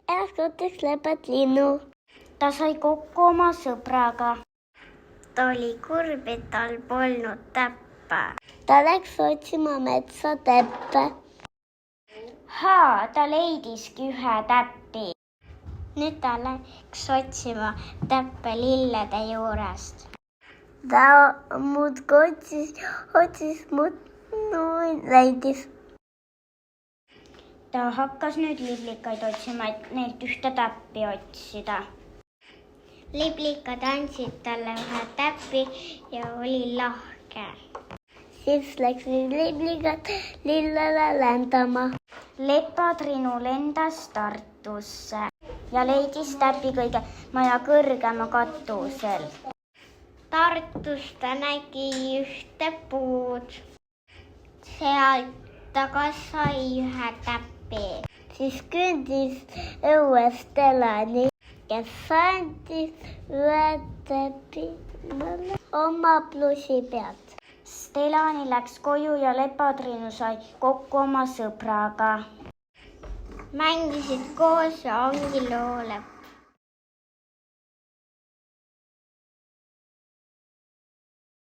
Äskutiseks lepatlinnu. Ta sai kokku oma sõbraga. Ta oli kurb, et tal polnud täppe. Ta läks otsima metsa täppe. Ta leidiski ühe täppi. Nüüd ta läks otsima täppe lillede juurest. Ta muudkui otsis, leidis. Ta hakkas nüüd liblikaid otsima, et neilt ühte täppi otsida. Liblikad andsid talle ühe täppi ja oli lahke. Siis läksid liblikad lillele lendama. Lepatrinu lendas Tartusse ja leidis täpi kõige maja kõrgema katusel. Tartus ta nägi ühte puud. Sealt ta ka sai ühe täpi. Siis kõndis õuest Elani, kes andis ühe täpi oma plussi pealt. Stelani läks koju ja Lepatrinu sai kokku oma sõbraga. Mängisid koos ja ongi loo lõpp.